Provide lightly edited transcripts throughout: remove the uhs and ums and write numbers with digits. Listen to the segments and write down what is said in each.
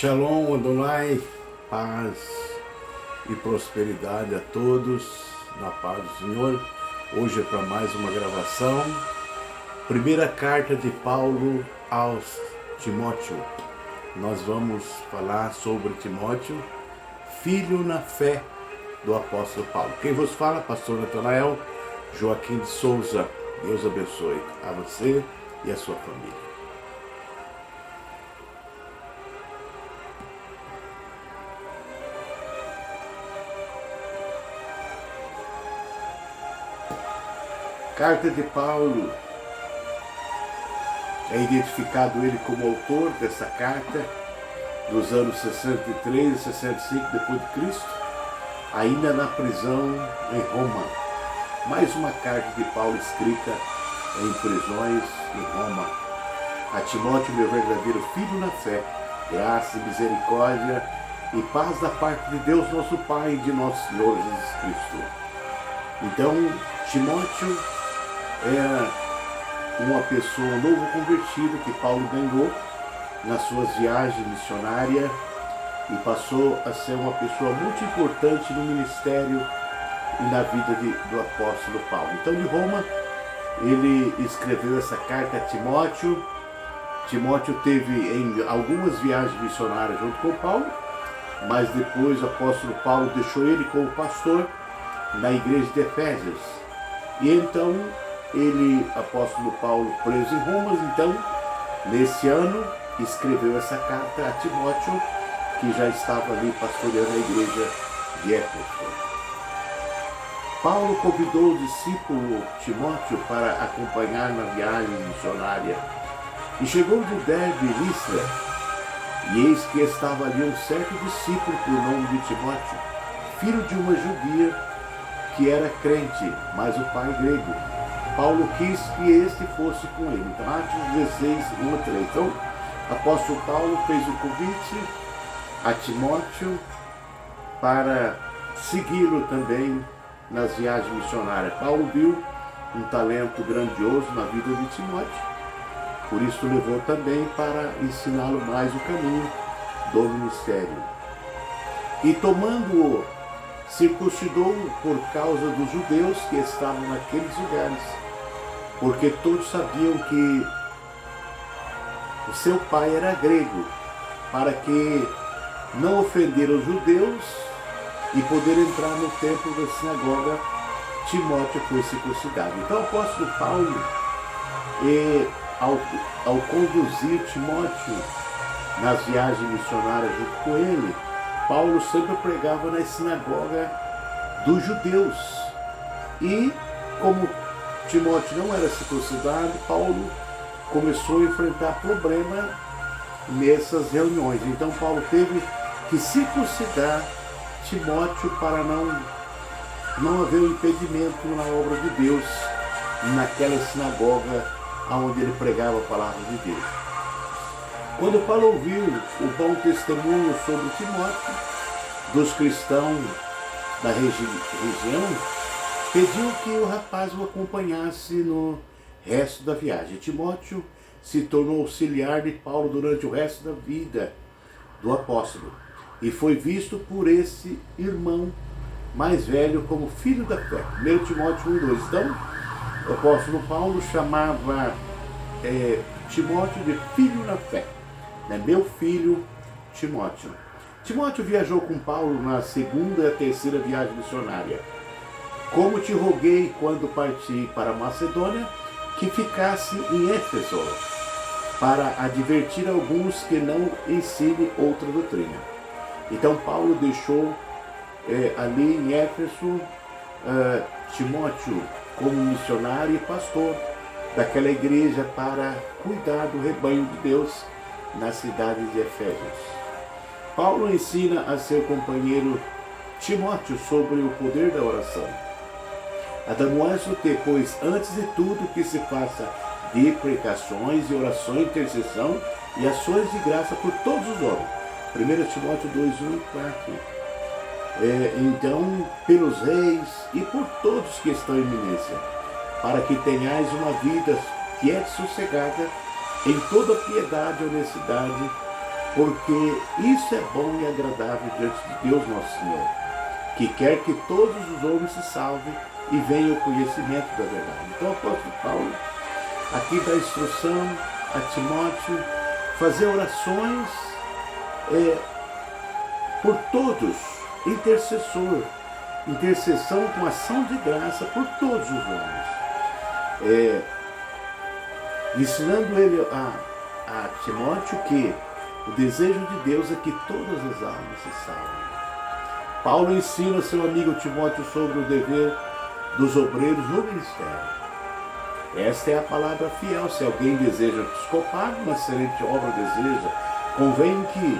Shalom Adonai, paz e prosperidade a todos, na paz do Senhor. Hoje é para mais uma gravação. Primeira carta de Paulo aos Timóteo. Nós vamos falar sobre Timóteo, filho na fé do apóstolo Paulo. Quem vos fala, pastor Natanael Joaquim de Souza. Deus abençoe a você e a sua família. Carta de Paulo, é identificado ele como autor dessa carta dos anos 63 e 65 depois de Cristo, ainda na prisão em Roma. Mais uma carta de Paulo escrita em prisões em Roma. A Timóteo, meu verdadeiro filho na fé, graça e misericórdia e paz da parte de Deus nosso Pai e de nosso Senhor Jesus Cristo. Então, Timóteo era uma pessoa, um novo convertido que Paulo ganhou nas suas viagens missionárias e passou a ser uma pessoa muito importante no ministério e na vida do apóstolo Paulo. Então, de Roma, ele escreveu essa carta a Timóteo. Timóteo teve em algumas viagens missionárias junto com Paulo, mas depois o apóstolo Paulo deixou ele como pastor na igreja de Efésios. E então, ele, apóstolo Paulo, preso em Roma, então, nesse ano, escreveu essa carta a Timóteo, que já estava ali pastoreando a igreja de Éfeso. Paulo convidou o discípulo Timóteo para acompanhar na viagem missionária. E chegou de Derbe e Listra, e eis que estava ali um certo discípulo por nome de Timóteo, filho de uma judia que era crente, mas o pai grego. Paulo quis que este fosse com ele. Então, Atos 16, 1 a 3. Então, o apóstolo Paulo fez o convite a Timóteo para segui-lo também nas viagens missionárias. Paulo viu um talento grandioso na vida de Timóteo, por isso levou também para ensiná-lo mais o caminho do ministério. E tomando-o, circuncidou por causa dos judeus que estavam naqueles lugares, porque todos sabiam que o seu pai era grego, para que não ofender os judeus e poder entrar no templo da sinagoga, Timóteo foi circuncidado. Então o apóstolo Paulo, ao conduzir Timóteo nas viagens missionárias junto com ele, Paulo sempre pregava na sinagoga dos judeus. E como Timóteo não era circuncidado, Paulo começou a enfrentar problema nessas reuniões. Então Paulo teve que circuncidar Timóteo para não haver um impedimento na obra de Deus naquela sinagoga onde ele pregava a palavra de Deus. Quando Paulo ouviu o bom testemunho sobre Timóteo dos cristãos da região, pediu que o rapaz o acompanhasse no resto da viagem. Timóteo se tornou auxiliar de Paulo durante o resto da vida do apóstolo e foi visto por esse irmão mais velho como filho da fé. 1 Timóteo 1:2. Então, o apóstolo Paulo chamava Timóteo de filho na fé. Meu filho Timóteo. Timóteo viajou com Paulo na segunda e a terceira viagem missionária. Como te roguei quando parti para Macedônia, que ficasse em Éfeso, para advertir alguns que não ensine outra doutrina. Então Paulo deixou ali em Éfeso Timóteo como missionário e pastor daquela igreja para cuidar do rebanho de Deus na cidade de Efésios. Paulo ensina a seu companheiro Timóteo sobre o poder da oração. Admoesto que, pois, antes de tudo que se faça de pregações e orações, intercessão e ações de graça por todos os homens. 1 Timóteo 2, 1 e 4. Então, pelos reis e por todos que estão em eminência, para que tenhais uma vida quieta e sossegada, em toda piedade e honestidade, porque isso é bom e agradável diante de Deus nosso Senhor, que quer que todos os homens se salvem e venham ao conhecimento da verdade. Então o apóstolo Paulo aqui dá instrução a Timóteo fazer orações por todos, intercessão com ação de graça por todos os homens, ensinando ele a Timóteo que o desejo de Deus é que todas as almas se salvem. Paulo ensina seu amigo Timóteo sobre o dever dos obreiros no ministério. Esta é a palavra fiel. Se alguém deseja episcopado, uma excelente obra deseja, convém que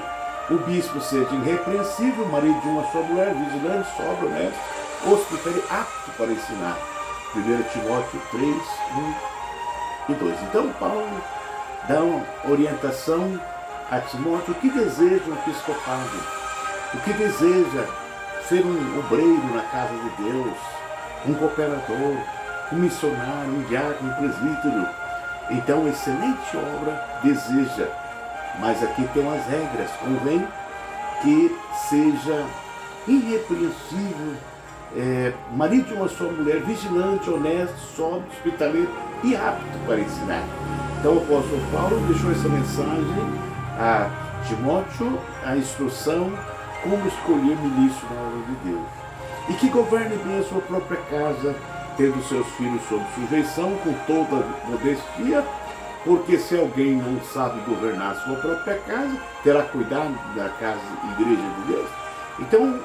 o bispo seja irrepreensível, marido de uma só mulher, vigilante, sóbrio, honesto, hospitaleiro, apto para ensinar. 1 Timóteo 3, 1 e 2. Então Paulo dá uma orientação a Timóteo, o que deseja um episcopado, o que deseja ser um obreiro na casa de Deus, um cooperador, um missionário, um diácono, um presbítero. Então, excelente obra deseja, mas aqui tem umas regras. Convém que seja irrepreensível, marido de uma só mulher, vigilante, honesto, sóbrio, hospitaleiro e apto para ensinar. Então, o apóstolo Paulo deixou essa mensagem a Timóteo, a instrução como escolher ministro na obra de Deus. E que governe bem a sua própria casa, tendo seus filhos sob sujeição, com toda modestia, porque se alguém não sabe governar a sua própria casa, terá cuidado da casa e igreja de Deus. Então,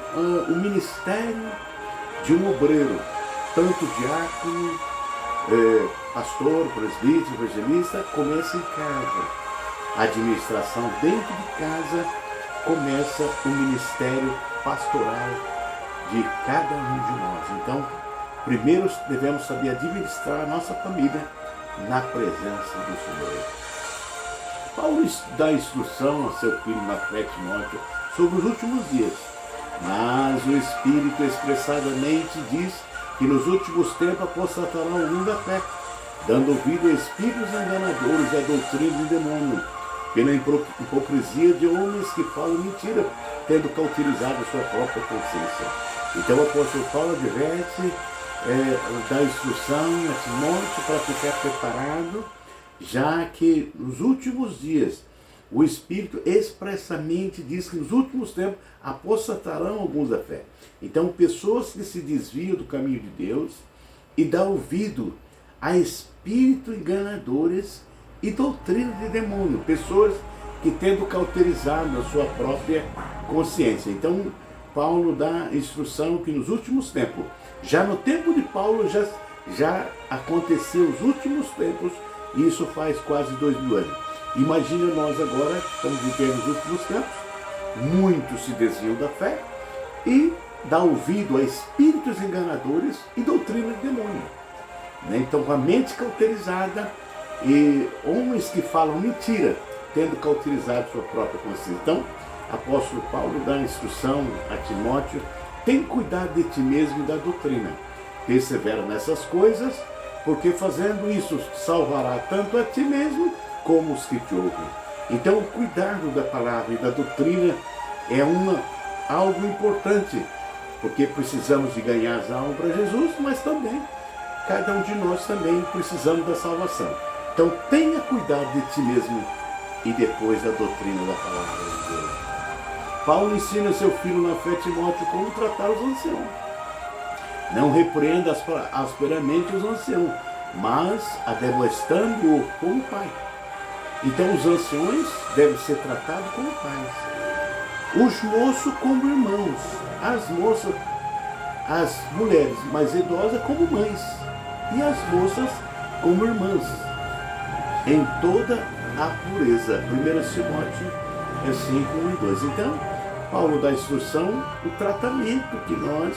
o ministério de um obreiro, tanto diácono, pastor, presbítero, evangelista, começa em casa. A administração dentro de casa começa o ministério pastoral de cada um de nós. Então, primeiro devemos saber administrar a nossa família na presença do Senhor. Paulo dá instrução a seu filho na fé, Timóteo, sobre os últimos dias. Mas o Espírito expressadamente diz que nos últimos tempos apostatarão alguns da fé, dando ouvido a espíritos enganadores e a doutrina de demônio, pela hipocrisia de homens que falam mentira, tendo cauterizado a sua própria consciência. Então o apóstolo Paulo adverte, dá instrução a Timóteo para ficar preparado, já que nos últimos dias o Espírito expressamente diz que nos últimos tempos apostatarão alguns da fé. Então pessoas que se desviam do caminho de Deus e dão ouvido a espíritos enganadores e doutrina de demônio, pessoas que tendo cauterizado a sua própria consciência. Então Paulo dá instrução que nos últimos tempos, já no tempo de Paulo já aconteceu os últimos tempos, e isso faz quase 2000 anos. Imagina nós agora, estamos vivendo os últimos tempos, muitos se desviam da fé e dá ouvido a espíritos enganadores e doutrina de demônio. Então com a mente cauterizada, e homens que falam mentira, tendo cauterizado sua própria consciência. Então, apóstolo Paulo dá instrução a Timóteo: tem cuidado de ti mesmo e da doutrina, persevera nessas coisas, porque fazendo isso salvará tanto a ti mesmo como os que te ouvem. Então, o cuidado da palavra e da doutrina é algo importante, porque precisamos de ganhar as almas para Jesus, mas também cada um de nós também precisamos da salvação. Então tenha cuidado de ti mesmo e depois da doutrina da palavra de Deus. Paulo ensina seu filho na fé, Timóteo, como tratar os anciãos. Não repreenda asperamente os anciãos, mas admoestando-o como pai. Então os anciões devem ser tratados como pais. Os moços como irmãos, as mulheres mais idosas como mães, e as moças como irmãs, em toda a pureza. 1 Timóteo 5, 1 e 2. Então, Paulo dá instrução, o tratamento que nós,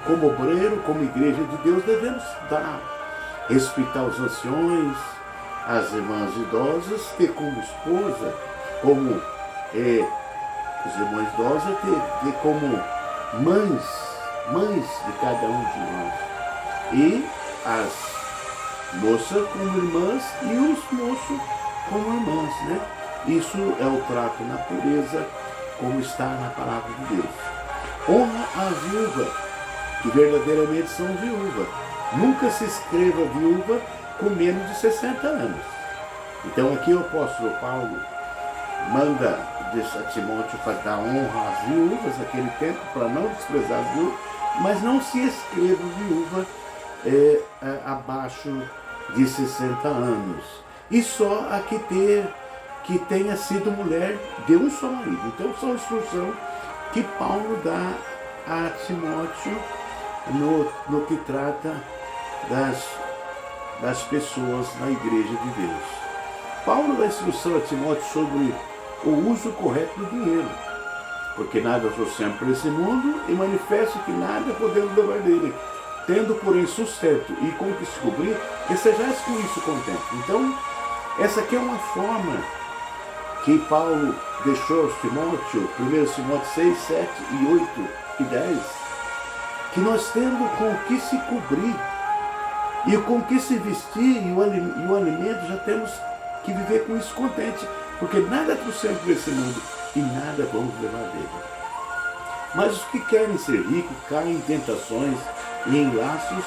como obreiro, como igreja de Deus, devemos dar. Respeitar os anciões, as irmãs idosas, ter como esposa, como os irmãos idosos, ter como mães de cada um de nós. E as moças como irmãs e os moços como irmãs, né? Isso é o trato na pureza, como está na palavra de Deus. Honra a viúva, que verdadeiramente são viúvas. Nunca se escreva viúva com menos de 60 anos. Então aqui o apóstolo Paulo manda a Timóteo para dar honra às viúvas naquele tempo, para não desprezar as viúvas, mas não se escreva viúva abaixo de 60 anos. E só a que tenha sido mulher de um só marido. Então são instruções que Paulo dá a Timóteo no que trata das pessoas na igreja de Deus. Paulo dá instrução a Timóteo sobre o uso correto do dinheiro, porque nada trouxemos para esse mundo e manifesto que nada podemos levar dele, tendo porém sustento e com que se cobrir, que sejais com isso contente. Então, essa aqui é uma forma que Paulo deixou aos Timóteo, 1 Timóteo 6, 7 e 8 e 10, que nós temos com o que se cobrir e com o que se vestir e o alimento, já temos que viver com isso contente, porque nada trouxemos para esse mundo e nada vamos levar dele. Mas os que querem ser ricos caem em tentações e em laços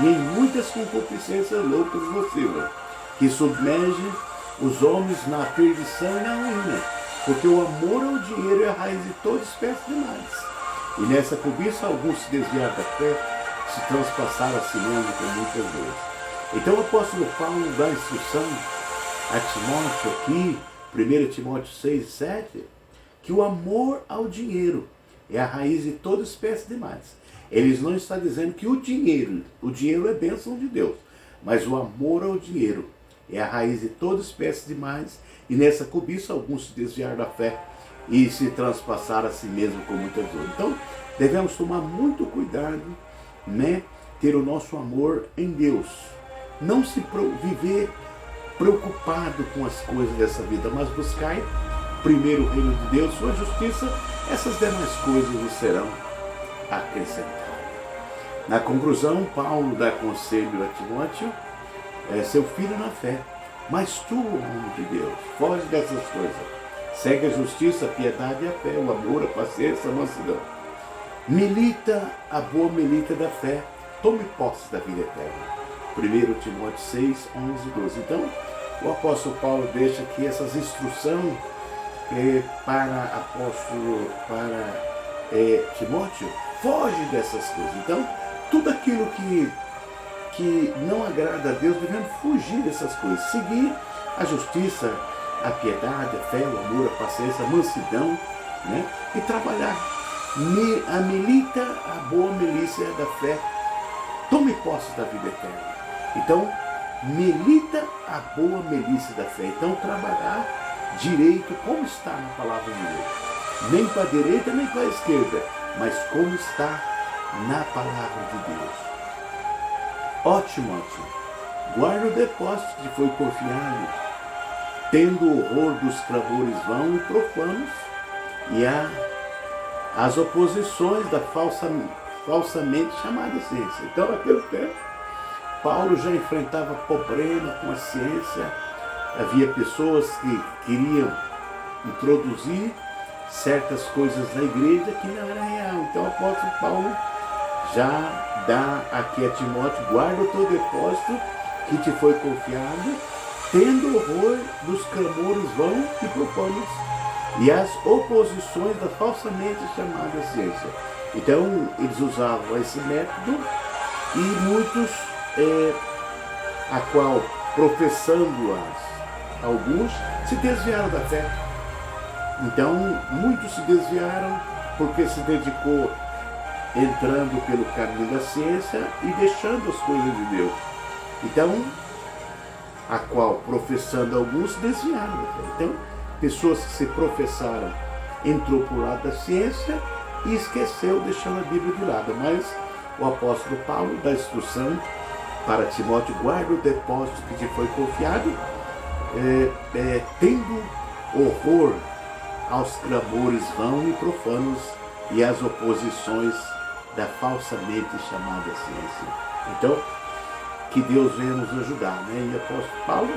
e em muitas concupiscências loucas e nocivas, que submergem os homens na perdição e na ruína, porque o amor ao dinheiro é a raiz de toda espécie de males. E nessa cobiça alguns se desviaram da fé, se transpassaram a si mesmo com muitas dores. Então o apóstolo Paulo dá instrução a Timóteo aqui, 1 Timóteo 6, 7, que o amor ao dinheiro é a raiz de toda espécie de males. Eles não estão dizendo que o dinheiro é bênção de Deus, mas o amor ao dinheiro é a raiz de toda espécie de males, e nessa cobiça alguns se desviaram da fé e se transpassaram a si mesmo com muitas dores. Então, devemos tomar muito cuidado, ter o nosso amor em Deus. Não se viver preocupado com as coisas dessa vida, mas buscai primeiro o reino de Deus, sua justiça, essas demais coisas vos serão acrescentadas. Na conclusão, Paulo dá conselho a Timóteo, seu filho na fé, mas tu, homem de Deus, foge dessas coisas, segue a justiça, a piedade e a fé, o amor, a paciência, a mansidão. Milita a boa milita da fé, tome posse da vida eterna. 1 Timóteo 6, 11 e 12. Então, o apóstolo Paulo deixa aqui essas instruções para Timóteo, foge dessas coisas. Então, tudo aquilo que não agrada a Deus, devemos fugir dessas coisas, seguir a justiça, a piedade, a fé, o amor, a paciência, a mansidão, e trabalhar. Milita a boa milícia da fé, tome posse da vida eterna. Então, milita a boa milícia da fé. Então, trabalhar direito, como está na palavra de Deus. Nem para a direita, nem para a esquerda, mas como está na palavra de Deus. Ó Timóteo, guarda o depósito que foi confiado, tendo o horror dos clamores vãos e profanos, e as oposições da falsamente chamada ciência. Então, naquele tempo, Paulo já enfrentava problema com a ciência. Havia pessoas que queriam introduzir certas coisas na igreja que não era real. Então o apóstolo Paulo já dá aqui a Timóteo, guarda o teu depósito que te foi confiado, tendo horror dos clamores vãos e profanos e as oposições da falsamente chamada ciência. Então eles usavam esse método e muitos, a qual professando-as, alguns se desviaram da fé. Então muitos se desviaram porque se dedicou entrando pelo caminho da ciência e deixando as coisas de Deus. Então, a qual professando alguns se desviaram da fé. Então, pessoas que se professaram entrou por lado da ciência e esqueceu, deixando a Bíblia de lado. Mas o apóstolo Paulo dá instrução para Timóteo, guarda o depósito que te foi confiado, tendo horror aos clamores vãos e profanos e às oposições da falsamente chamada ciência. Então, que Deus venha nos ajudar, E o apóstolo Paulo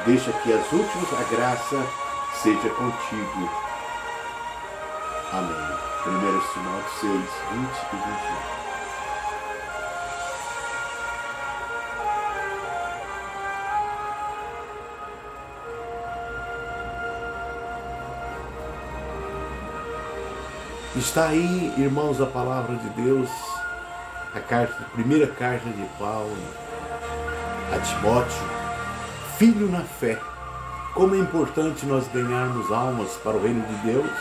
deixa aqui as últimas, a graça seja contigo. Amém. 1 Timóteo 6, 20 e 21. Está aí, irmãos, a palavra de Deus, a primeira carta de Paulo a Timóteo, filho na fé. Como é importante nós ganharmos almas para o reino de Deus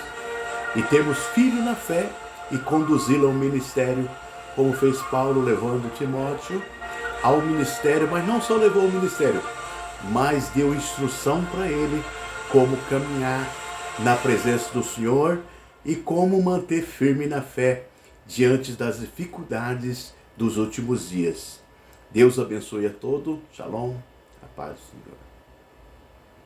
e termos filho na fé e conduzi-lo ao ministério, como fez Paulo levando Timóteo ao ministério, mas não só levou ao ministério, mas deu instrução para ele como caminhar na presença do Senhor e como manter firme na fé diante das dificuldades dos últimos dias. Deus abençoe a todos. Shalom. A paz do Senhor.